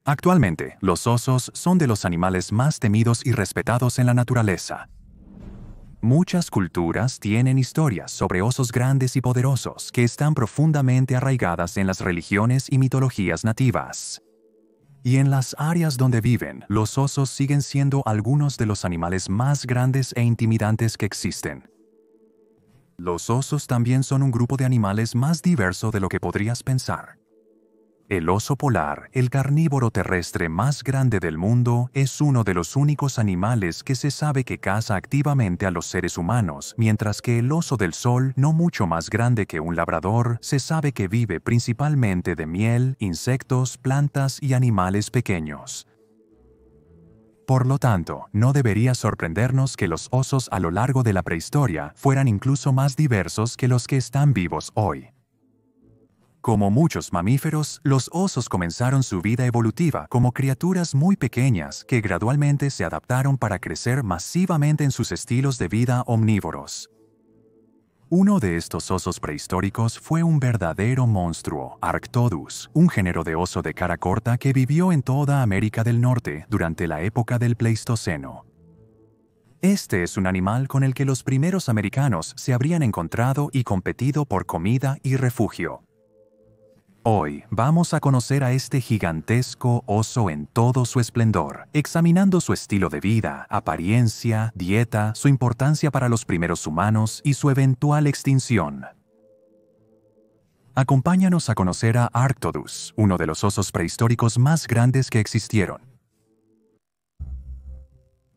Actualmente, los osos son de los animales más temidos y respetados en la naturaleza. Muchas culturas tienen historias sobre osos grandes y poderosos que están profundamente arraigadas en las religiones y mitologías nativas. Y en las áreas donde viven, los osos siguen siendo algunos de los animales más grandes e intimidantes que existen. Los osos también son un grupo de animales más diverso de lo que podrías pensar. El oso polar, el carnívoro terrestre más grande del mundo, es uno de los únicos animales que se sabe que caza activamente a los seres humanos, mientras que el oso del sol, no mucho más grande que un labrador, se sabe que vive principalmente de miel, insectos, plantas y animales pequeños. Por lo tanto, no debería sorprendernos que los osos a lo largo de la prehistoria fueran incluso más diversos que los que están vivos hoy. Como muchos mamíferos, los osos comenzaron su vida evolutiva como criaturas muy pequeñas que gradualmente se adaptaron para crecer masivamente en sus estilos de vida omnívoros. Uno de estos osos prehistóricos fue un verdadero monstruo, Arctodus, un género de oso de cara corta que vivió en toda América del Norte durante la época del Pleistoceno. Este es un animal con el que los primeros americanos se habrían encontrado y competido por comida y refugio. Hoy vamos a conocer a este gigantesco oso en todo su esplendor, examinando su estilo de vida, apariencia, dieta, su importancia para los primeros humanos y su eventual extinción. Acompáñanos a conocer a Arctodus, uno de los osos prehistóricos más grandes que existieron.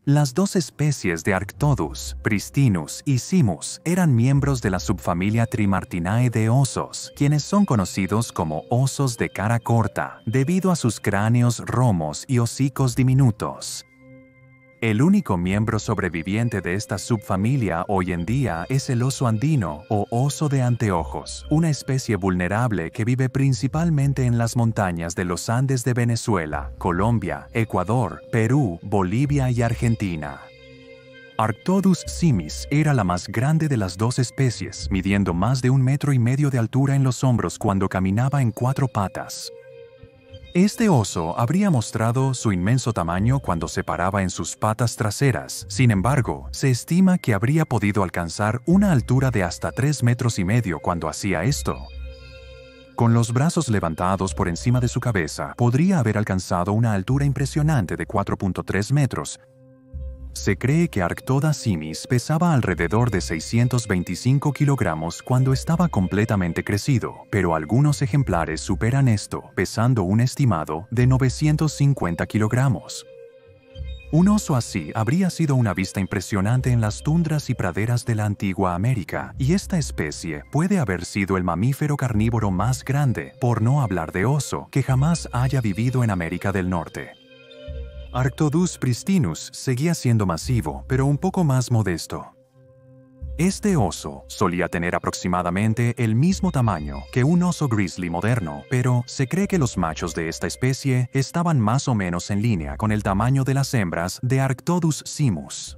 Las dos especies de Arctodus, Pristinus y Simus, eran miembros de la subfamilia Trimartinae de osos, quienes son conocidos como osos de cara corta, debido a sus cráneos romos y hocicos diminutos. El único miembro sobreviviente de esta subfamilia hoy en día es el oso andino o oso de anteojos, una especie vulnerable que vive principalmente en las montañas de los Andes de Venezuela, Colombia, Ecuador, Perú, Bolivia y Argentina. Arctodus simis era la más grande de las dos especies, midiendo más de 1,5 metros de altura en los hombros cuando caminaba en 4 patas. Este oso habría mostrado su inmenso tamaño cuando se paraba en sus patas traseras. Sin embargo, se estima que habría podido alcanzar una altura de hasta 3,5 metros cuando hacía esto. Con los brazos levantados por encima de su cabeza, podría haber alcanzado una altura impresionante de 4,3 metros. Se cree que Arctoda simis pesaba alrededor de 625 kilogramos cuando estaba completamente crecido, pero algunos ejemplares superan esto, pesando un estimado de 950 kilogramos. Un oso así habría sido una vista impresionante en las tundras y praderas de la antigua América, y esta especie puede haber sido el mamífero carnívoro más grande, por no hablar de oso, que jamás haya vivido en América del Norte. Arctodus pristinus seguía siendo masivo, pero un poco más modesto. Este oso solía tener aproximadamente el mismo tamaño que un oso grizzly moderno, pero se cree que los machos de esta especie estaban más o menos en línea con el tamaño de las hembras de Arctodus simus.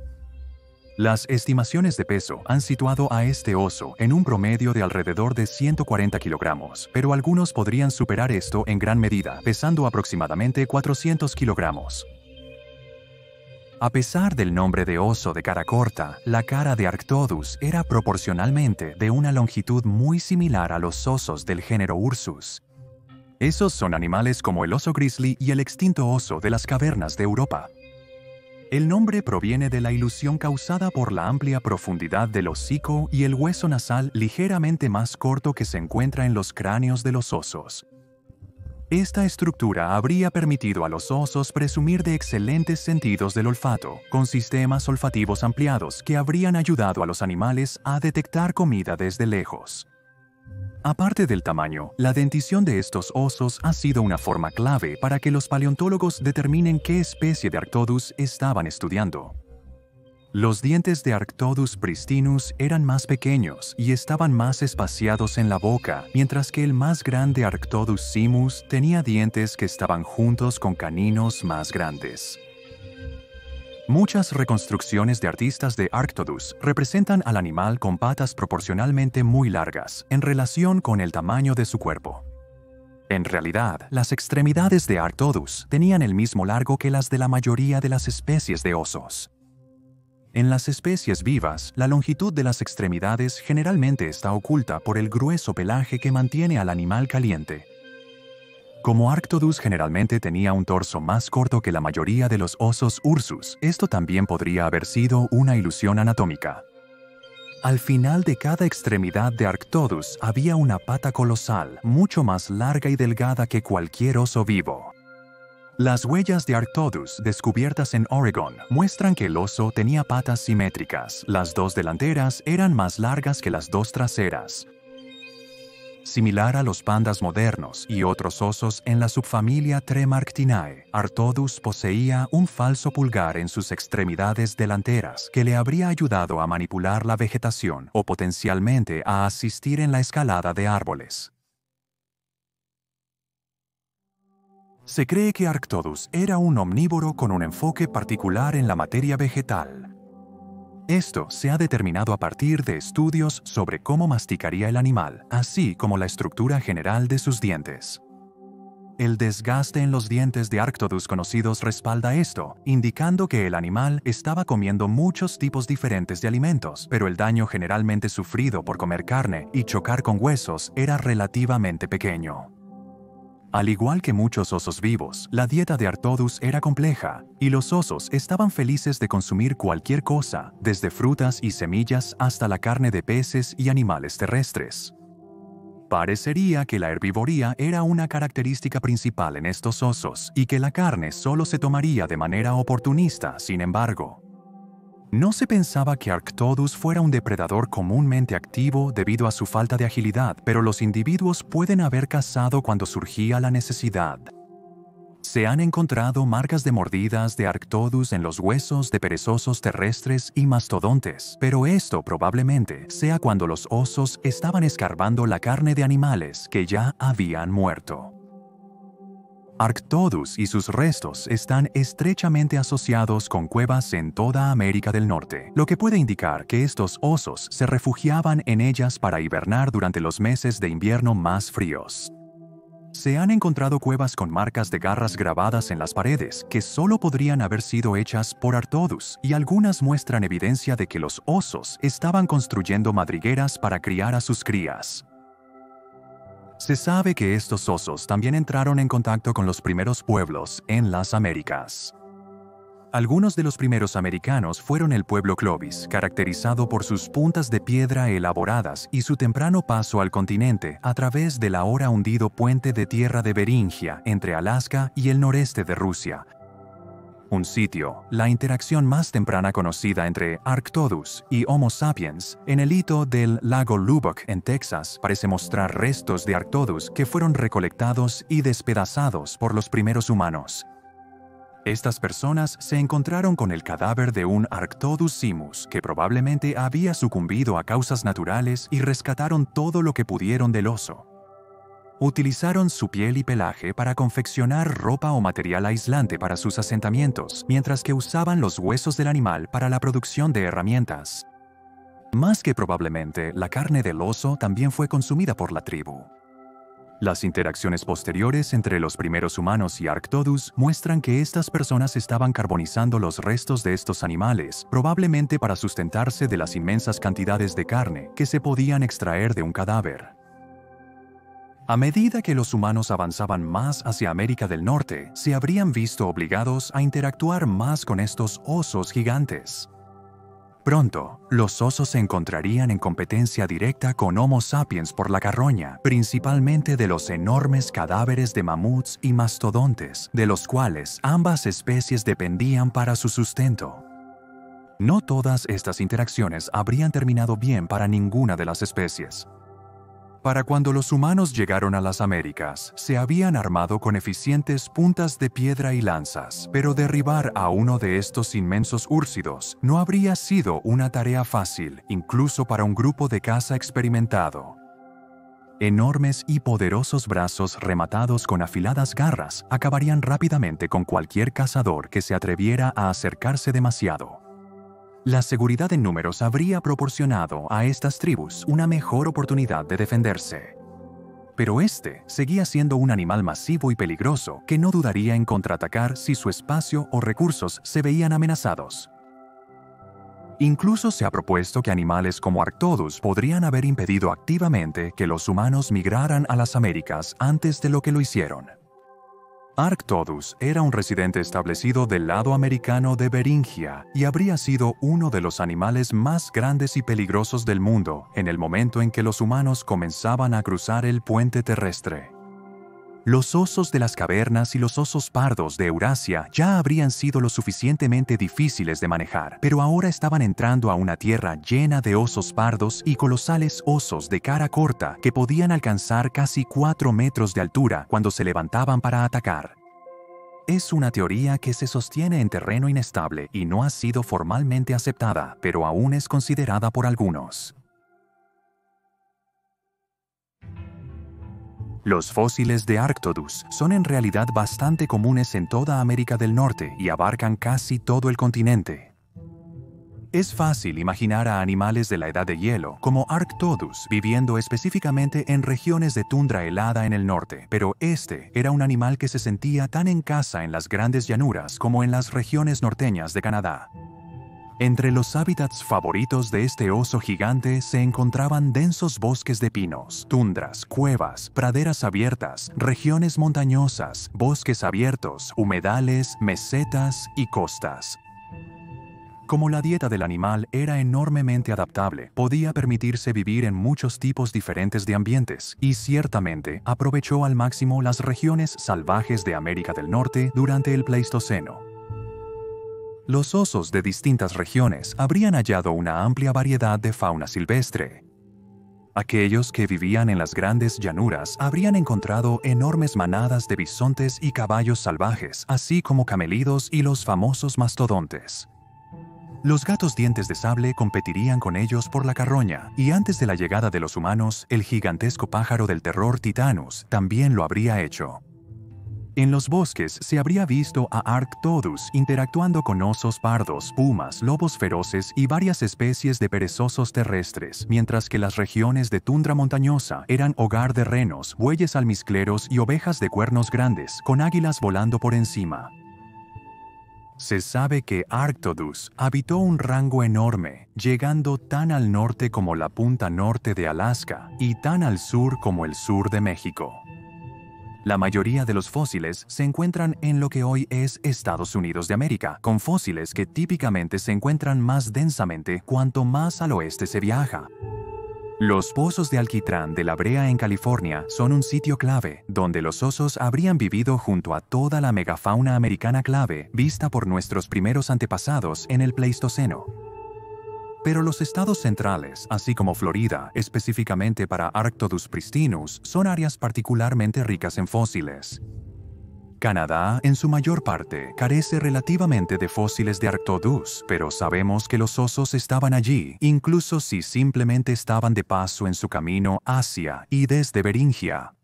Las estimaciones de peso han situado a este oso en un promedio de alrededor de 140 kilogramos, pero algunos podrían superar esto en gran medida, pesando aproximadamente 400 kilogramos. A pesar del nombre de oso de cara corta, la cara de Arctodus era proporcionalmente de una longitud muy similar a los osos del género Ursus. Esos son animales como el oso grizzly y el extinto oso de las cavernas de Europa. El nombre proviene de la ilusión causada por la amplia profundidad del hocico y el hueso nasal ligeramente más corto que se encuentra en los cráneos de los osos. Esta estructura habría permitido a los osos presumir de excelentes sentidos del olfato, con sistemas olfativos ampliados que habrían ayudado a los animales a detectar comida desde lejos. Aparte del tamaño, la dentición de estos osos ha sido una forma clave para que los paleontólogos determinen qué especie de Arctodus estaban estudiando. Los dientes de Arctodus pristinus eran más pequeños y estaban más espaciados en la boca, mientras que el más grande Arctodus simus tenía dientes que estaban juntos con caninos más grandes. Muchas reconstrucciones de artistas de Arctodus representan al animal con patas proporcionalmente muy largas en relación con el tamaño de su cuerpo. En realidad, las extremidades de Arctodus tenían el mismo largo que las de la mayoría de las especies de osos. En las especies vivas, la longitud de las extremidades generalmente está oculta por el grueso pelaje que mantiene al animal caliente. Como Arctodus generalmente tenía un torso más corto que la mayoría de los osos Ursus, esto también podría haber sido una ilusión anatómica. Al final de cada extremidad de Arctodus había una pata colosal, mucho más larga y delgada que cualquier oso vivo. Las huellas de Arctodus descubiertas en Oregon muestran que el oso tenía patas simétricas. Las dos delanteras eran más largas que las dos traseras. Similar a los pandas modernos y otros osos en la subfamilia Tremarctinae, Arctodus poseía un falso pulgar en sus extremidades delanteras que le habría ayudado a manipular la vegetación o potencialmente a asistir en la escalada de árboles. Se cree que Arctodus era un omnívoro con un enfoque particular en la materia vegetal. Esto se ha determinado a partir de estudios sobre cómo masticaría el animal, así como la estructura general de sus dientes. El desgaste en los dientes de Arctodus conocidos respalda esto, indicando que el animal estaba comiendo muchos tipos diferentes de alimentos, pero el daño generalmente sufrido por comer carne y chocar con huesos era relativamente pequeño. Al igual que muchos osos vivos, la dieta de Arctodus era compleja, y los osos estaban felices de consumir cualquier cosa, desde frutas y semillas hasta la carne de peces y animales terrestres. Parecería que la herbivoría era una característica principal en estos osos, y que la carne solo se tomaría de manera oportunista, sin embargo. No se pensaba que Arctodus fuera un depredador comúnmente activo debido a su falta de agilidad, pero los individuos pueden haber cazado cuando surgía la necesidad. Se han encontrado marcas de mordidas de Arctodus en los huesos de perezosos terrestres y mastodontes, pero esto probablemente sea cuando los osos estaban escarbando la carne de animales que ya habían muerto. Arctodus y sus restos están estrechamente asociados con cuevas en toda América del Norte, lo que puede indicar que estos osos se refugiaban en ellas para hibernar durante los meses de invierno más fríos. Se han encontrado cuevas con marcas de garras grabadas en las paredes que solo podrían haber sido hechas por Arctodus, y algunas muestran evidencia de que los osos estaban construyendo madrigueras para criar a sus crías. Se sabe que estos osos también entraron en contacto con los primeros pueblos en las Américas. Algunos de los primeros americanos fueron el pueblo Clovis, caracterizado por sus puntas de piedra elaboradas y su temprano paso al continente a través del ahora hundido puente de tierra de Beringia entre Alaska y el noreste de Rusia. Un sitio, la interacción más temprana conocida entre Arctodus y Homo sapiens, en el hito del lago Lubbock en Texas, parece mostrar restos de Arctodus que fueron recolectados y despedazados por los primeros humanos. Estas personas se encontraron con el cadáver de un Arctodus simus que probablemente había sucumbido a causas naturales y rescataron todo lo que pudieron del oso. Utilizaron su piel y pelaje para confeccionar ropa o material aislante para sus asentamientos, mientras que usaban los huesos del animal para la producción de herramientas. Más que probablemente, la carne del oso también fue consumida por la tribu. Las interacciones posteriores entre los primeros humanos y Arctodus muestran que estas personas estaban carbonizando los restos de estos animales, probablemente para sustentarse de las inmensas cantidades de carne que se podían extraer de un cadáver. A medida que los humanos avanzaban más hacia América del Norte, se habrían visto obligados a interactuar más con estos osos gigantes. Pronto, los osos se encontrarían en competencia directa con Homo sapiens por la carroña, principalmente de los enormes cadáveres de mamuts y mastodontes, de los cuales ambas especies dependían para su sustento. No todas estas interacciones habrían terminado bien para ninguna de las especies. Para cuando los humanos llegaron a las Américas, se habían armado con eficientes puntas de piedra y lanzas, pero derribar a uno de estos inmensos úrsidos no habría sido una tarea fácil, incluso para un grupo de caza experimentado. Enormes y poderosos brazos rematados con afiladas garras acabarían rápidamente con cualquier cazador que se atreviera a acercarse demasiado. La seguridad en números habría proporcionado a estas tribus una mejor oportunidad de defenderse. pero este seguía siendo un animal masivo y peligroso que no dudaría en contraatacar si su espacio o recursos se veían amenazados. Incluso se ha propuesto que animales como Arctodus podrían haber impedido activamente que los humanos migraran a las Américas antes de lo que lo hicieron. Arctodus era un residente establecido del lado americano de Beringia y habría sido uno de los animales más grandes y peligrosos del mundo en el momento en que los humanos comenzaban a cruzar el puente terrestre. Los osos de las cavernas y los osos pardos de Eurasia ya habrían sido lo suficientemente difíciles de manejar, pero ahora estaban entrando a una tierra llena de osos pardos y colosales osos de cara corta que podían alcanzar casi 4 metros de altura cuando se levantaban para atacar. Es una teoría que se sostiene en terreno inestable y no ha sido formalmente aceptada, pero aún es considerada por algunos. Los fósiles de Arctodus son en realidad bastante comunes en toda América del Norte y abarcan casi todo el continente. Es fácil imaginar a animales de la edad de hielo, como Arctodus, viviendo específicamente en regiones de tundra helada en el norte, pero este era un animal que se sentía tan en casa en las grandes llanuras como en las regiones norteñas de Canadá. Entre los hábitats favoritos de este oso gigante se encontraban densos bosques de pinos, tundras, cuevas, praderas abiertas, regiones montañosas, bosques abiertos, humedales, mesetas y costas. Como la dieta del animal era enormemente adaptable, podía permitirse vivir en muchos tipos diferentes de ambientes y ciertamente aprovechó al máximo las regiones salvajes de América del Norte durante el Pleistoceno. Los osos de distintas regiones habrían hallado una amplia variedad de fauna silvestre. Aquellos que vivían en las grandes llanuras habrían encontrado enormes manadas de bisontes y caballos salvajes, así como camelidos y los famosos mastodontes. Los gatos dientes de sable competirían con ellos por la carroña, y antes de la llegada de los humanos, el gigantesco pájaro del terror Titanus también lo habría hecho. En los bosques se habría visto a Arctodus interactuando con osos pardos, pumas, lobos feroces y varias especies de perezosos terrestres, mientras que las regiones de tundra montañosa eran hogar de renos, bueyes almizcleros y ovejas de cuernos grandes, con águilas volando por encima. Se sabe que Arctodus habitó un rango enorme, llegando tan al norte como la punta norte de Alaska y tan al sur como el sur de México. La mayoría de los fósiles se encuentran en lo que hoy es Estados Unidos de América, con fósiles que típicamente se encuentran más densamente cuanto más al oeste se viaja. Los pozos de alquitrán de La Brea en California son un sitio clave, donde los osos habrían vivido junto a toda la megafauna americana clave vista por nuestros primeros antepasados en el Pleistoceno. Pero los estados centrales, así como Florida, específicamente para Arctodus pristinus, son áreas particularmente ricas en fósiles. Canadá, en su mayor parte, carece relativamente de fósiles de Arctodus, pero sabemos que los osos estaban allí, incluso si simplemente estaban de paso en su camino hacia y desde Beringia.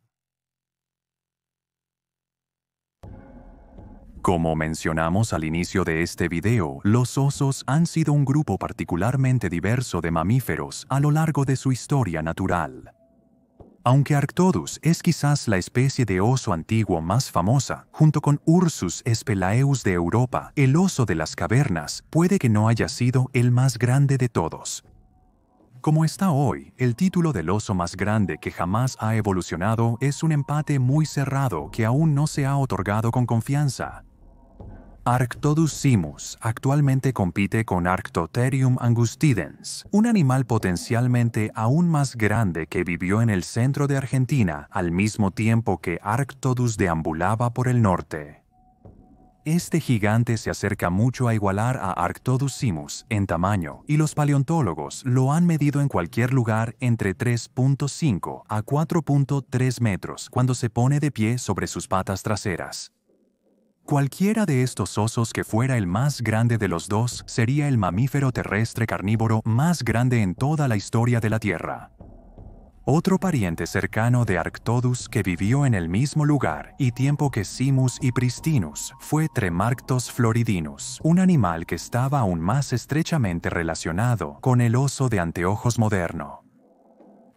Como mencionamos al inicio de este video, los osos han sido un grupo particularmente diverso de mamíferos a lo largo de su historia natural. Aunque Arctodus es quizás la especie de oso antiguo más famosa, junto con Ursus spelaeus de Europa, el oso de las cavernas puede que no haya sido el más grande de todos. Como está hoy, el título del oso más grande que jamás ha evolucionado es un empate muy cerrado que aún no se ha otorgado con confianza. Arctodus simus actualmente compite con Arctotherium angustidens, un animal potencialmente aún más grande que vivió en el centro de Argentina al mismo tiempo que Arctodus deambulaba por el norte. Este gigante se acerca mucho a igualar a Arctodus simus en tamaño y los paleontólogos lo han medido en cualquier lugar entre 3.5 a 4.3 metros cuando se pone de pie sobre sus patas traseras. Cualquiera de estos osos que fuera el más grande de los dos sería el mamífero terrestre carnívoro más grande en toda la historia de la Tierra. Otro pariente cercano de Arctodus que vivió en el mismo lugar y tiempo que Simus y Pristinus fue Tremarctos floridinus, un animal que estaba aún más estrechamente relacionado con el oso de anteojos moderno.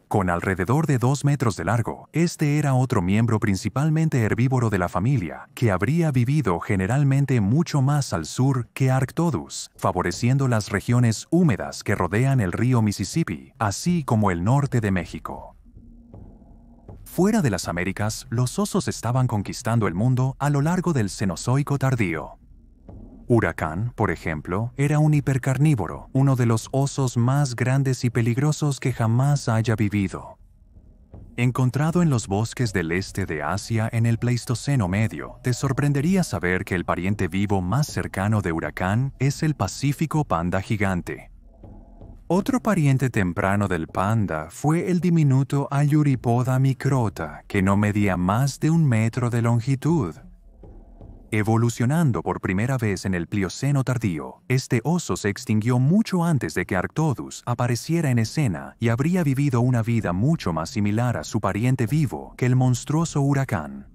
Con alrededor de 2 metros de largo, este era otro miembro principalmente herbívoro de la familia, que habría vivido generalmente mucho más al sur que Arctodus, favoreciendo las regiones húmedas que rodean el río Mississippi, así como el norte de México. Fuera de las Américas, los osos estaban conquistando el mundo a lo largo del Cenozoico tardío. Huracán, por ejemplo, era un hipercarnívoro, uno de los osos más grandes y peligrosos que jamás haya vivido. Encontrado en los bosques del este de Asia en el Pleistoceno medio, te sorprendería saber que el pariente vivo más cercano de Huracán es el Pacífico panda gigante. Otro pariente temprano del panda fue el diminuto Ayuripoda microta, que no medía más de 1 metro de longitud. Evolucionando por primera vez en el Plioceno tardío, este oso se extinguió mucho antes de que Arctodus apareciera en escena y habría vivido una vida mucho más similar a su pariente vivo que el monstruoso Huracán.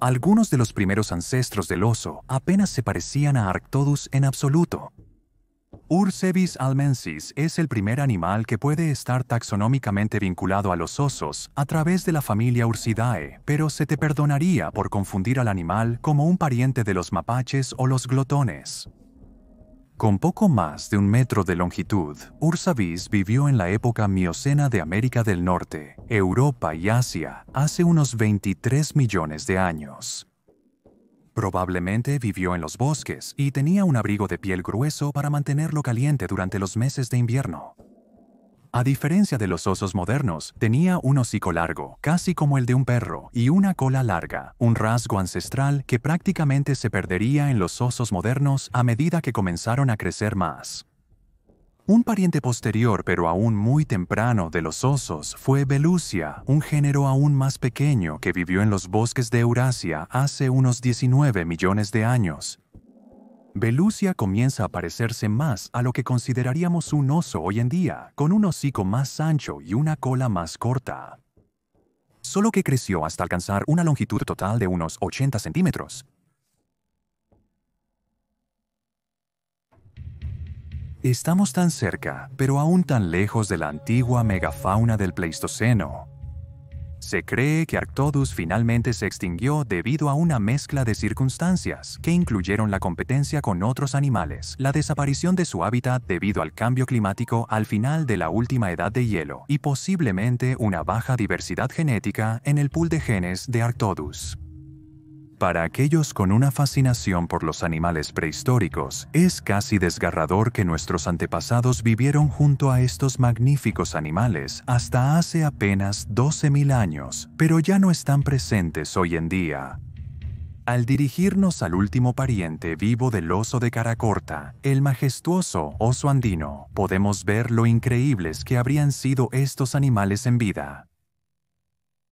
Algunos de los primeros ancestros del oso apenas se parecían a Arctodus en absoluto. Urcebis almensis es el primer animal que puede estar taxonómicamente vinculado a los osos a través de la familia Ursidae, pero se te perdonaría por confundir al animal como un pariente de los mapaches o los glotones. Con poco más de 1 metro de longitud, Ursavis vivió en la época Miocena de América del Norte, Europa y Asia hace unos 23 millones de años. Probablemente vivió en los bosques y tenía un abrigo de piel grueso para mantenerlo caliente durante los meses de invierno. A diferencia de los osos modernos, tenía un hocico largo, casi como el de un perro, y una cola larga, un rasgo ancestral que prácticamente se perdería en los osos modernos a medida que comenzaron a crecer más. Un pariente posterior pero aún muy temprano de los osos fue Velusia, un género aún más pequeño que vivió en los bosques de Eurasia hace unos 19 millones de años. Velusia comienza a parecerse más a lo que consideraríamos un oso hoy en día, con un hocico más ancho y una cola más corta. Solo que creció hasta alcanzar una longitud total de unos 80 centímetros. Estamos tan cerca, pero aún tan lejos de la antigua megafauna del Pleistoceno. Se cree que Arctodus finalmente se extinguió debido a una mezcla de circunstancias que incluyeron la competencia con otros animales, la desaparición de su hábitat debido al cambio climático al final de la última edad de hielo y posiblemente una baja diversidad genética en el pool de genes de Arctodus. Para aquellos con una fascinación por los animales prehistóricos, es casi desgarrador que nuestros antepasados vivieron junto a estos magníficos animales hasta hace apenas 12.000 años, pero ya no están presentes hoy en día. Al dirigirnos al último pariente vivo del oso de cara corta, el majestuoso oso andino, podemos ver lo increíbles que habrían sido estos animales en vida.